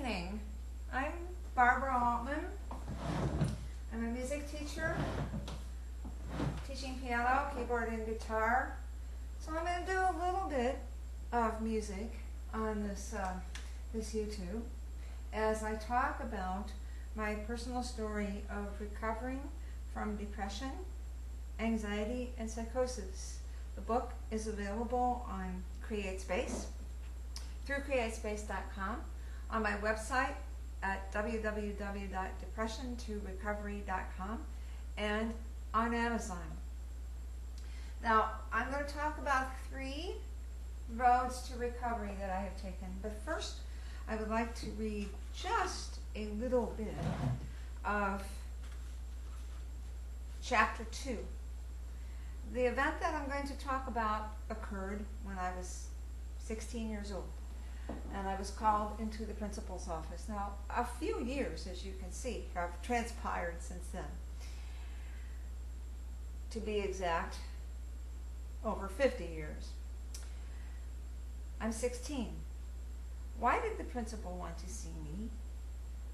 evening. I'm Barbara Altman. I'm a music teacher, teaching piano, keyboard, and guitar. So I'm going to do a little bit of music on this YouTube as I talk about my personal story of recovering from depression, anxiety, and psychosis. The book is available on CreateSpace, through CreateSpace.com, on my website at www.depressiontorecovery.com, and on Amazon. Now, I'm going to talk about 3 roads to recovery that I have taken. But first, I would like to read just a little bit of Chapter 2. The event that I'm going to talk about occurred when I was 16 years old, and I was called into the principal's office. Now, a few years, as you can see, have transpired since then. To be exact, over 50 years. I'm 16. Why did the principal want to see me?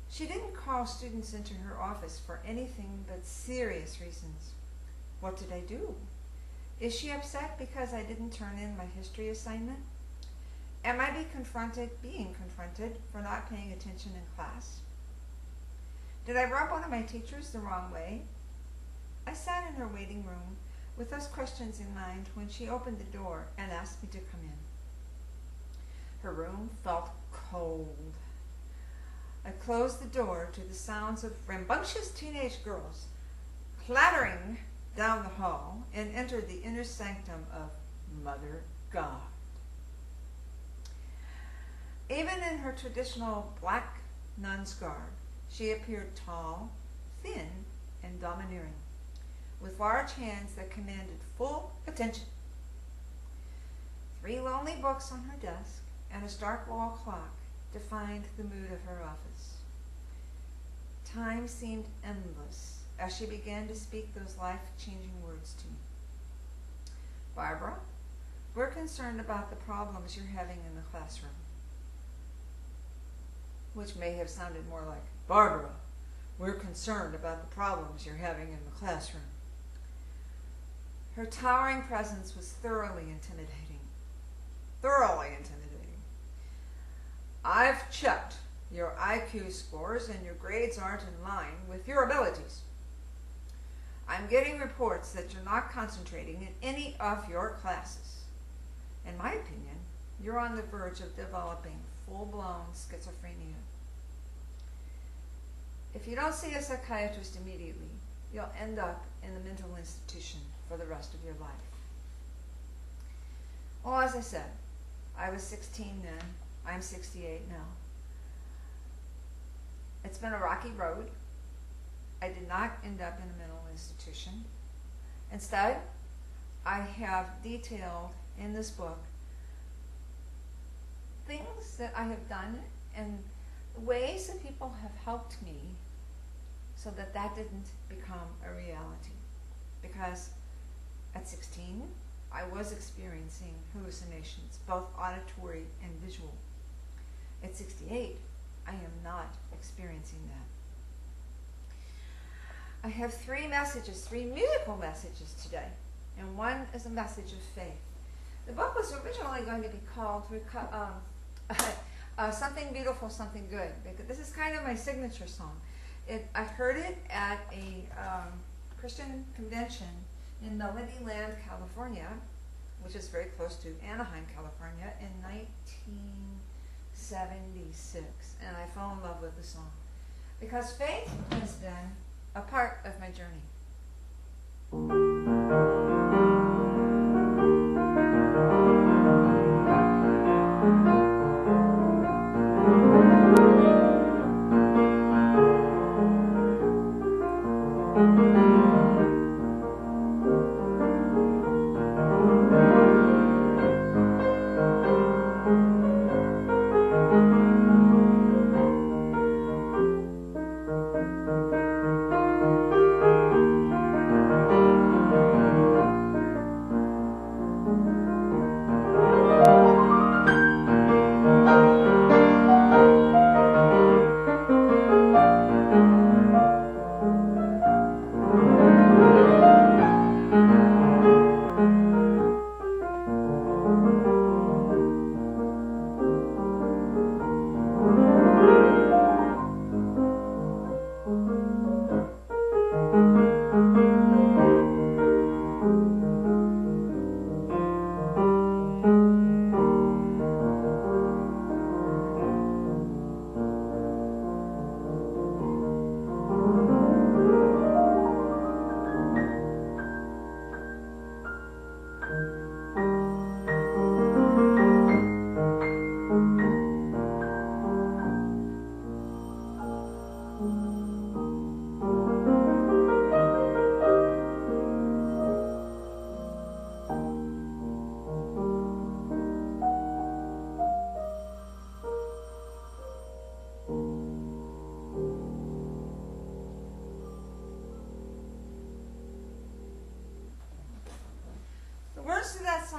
She didn't call students into her office for anything but serious reasons. What did I do? Is she upset because I didn't turn in my history assignment? Am I being confronted for not paying attention in class? Did I rub one of my teachers the wrong way? I sat in her waiting room with those questions in mind when she opened the door and asked me to come in. Her room felt cold. I closed the door to the sounds of rambunctious teenage girls clattering down the hall and entered the inner sanctum of Mother God. Even in her traditional black nun's garb, she appeared tall, thin, and domineering, with large hands that commanded full attention. 3 lonely books on her desk and a stark wall clock defined the mood of her office. Time seemed endless as she began to speak those life-changing words to me. Barbara, we're concerned about the problems you're having in the classroom. Which may have sounded more like, Barbara, we're concerned about the problems you're having in the classroom. Her towering presence was thoroughly intimidating. Thoroughly intimidating. I've checked your IQ scores and your grades aren't in line with your abilities. I'm getting reports that you're not concentrating in any of your classes. In my opinion, you're on the verge of developing full-blown schizophrenia. If you don't see a psychiatrist immediately, you'll end up in a mental institution for the rest of your life. Well, as I said, I was 16 then. I'm 68 now. It's been a rocky road. I did not end up in a mental institution. Instead, I have detailed in this book things that I have done and ways that people have helped me so that that didn't become a reality. Because at 16, I was experiencing hallucinations, both auditory and visual. At 68, I am not experiencing that. I have 3 messages, 3 musical messages today, and one is a message of faith. The book was originally going to be called Something Beautiful, Something Good, because this is kind of my signature song. I heard it at a Christian convention in Melody Land, California, which is very close to Anaheim, California, in 1976, and I fell in love with the song because faith has been a part of my journey.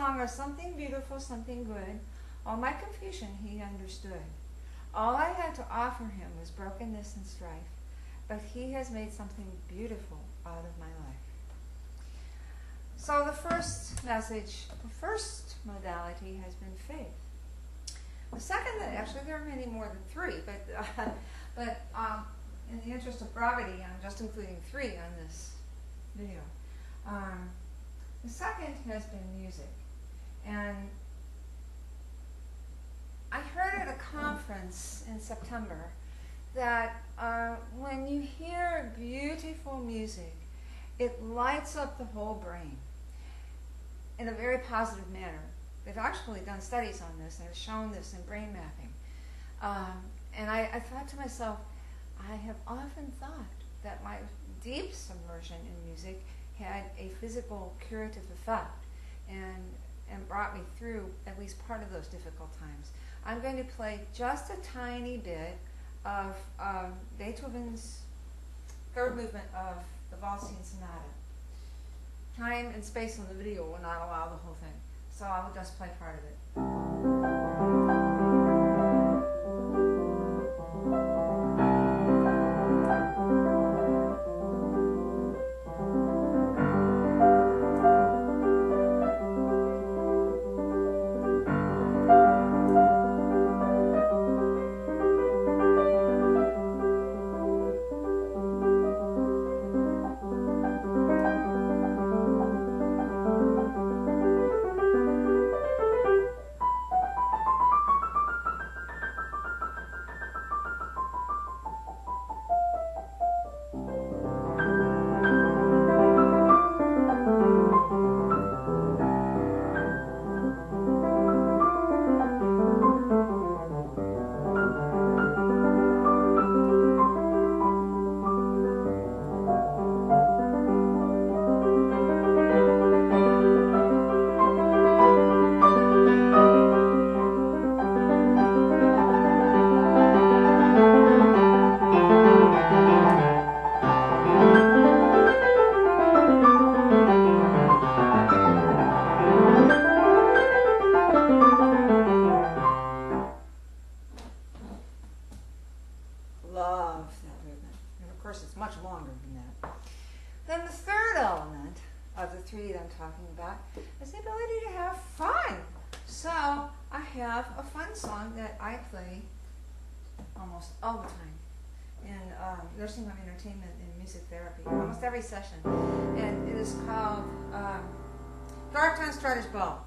song of something beautiful, something good. All my confusion he understood. All I had to offer him was brokenness and strife, but he has made something beautiful out of my life. So the first message, the first modality has been faith. The second, actually there are many more than three, but in the interest of brevity, I'm just including three on this video. The second has been music. And I heard at a conference in September that when you hear beautiful music, it lights up the whole brain in a very positive manner. They've actually done studies on this and have shown this in brain mapping. And I thought to myself, I have often thought that my deep submersion in music had a physical curative effect and brought me through at least part of those difficult times. I'm going to play just a tiny bit of Beethoven's third movement of the Valsian Sonata. Time and space on the video will not allow the whole thing, so I will just play part of it. Talking about is the ability to have fun. So I have a fun song that I play almost all the time in nursing home entertainment and music therapy, almost every session, and it is called Dark Town Strider's Ball.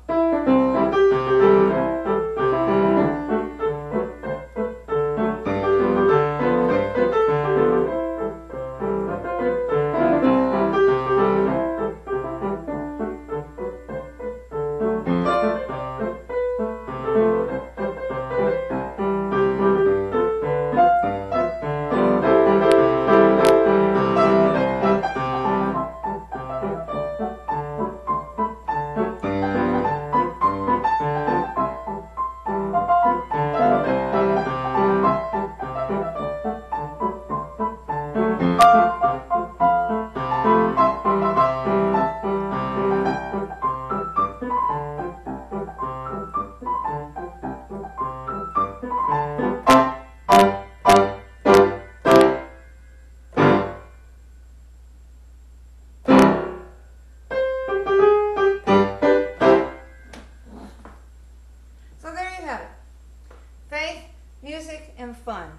Music and fun.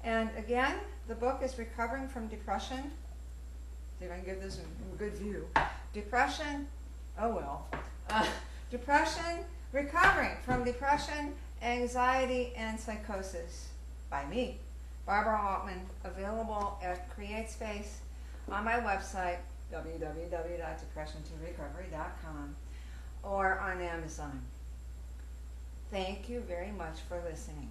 And again, the book is Recovering from Depression. See if I can give this a good view. Depression, Depression, Recovering from Depression, Anxiety, and Psychosis by me, Barbara Altman, available at CreateSpace, on my website, www.depressiontorecovery.com, or on Amazon. Thank you very much for listening.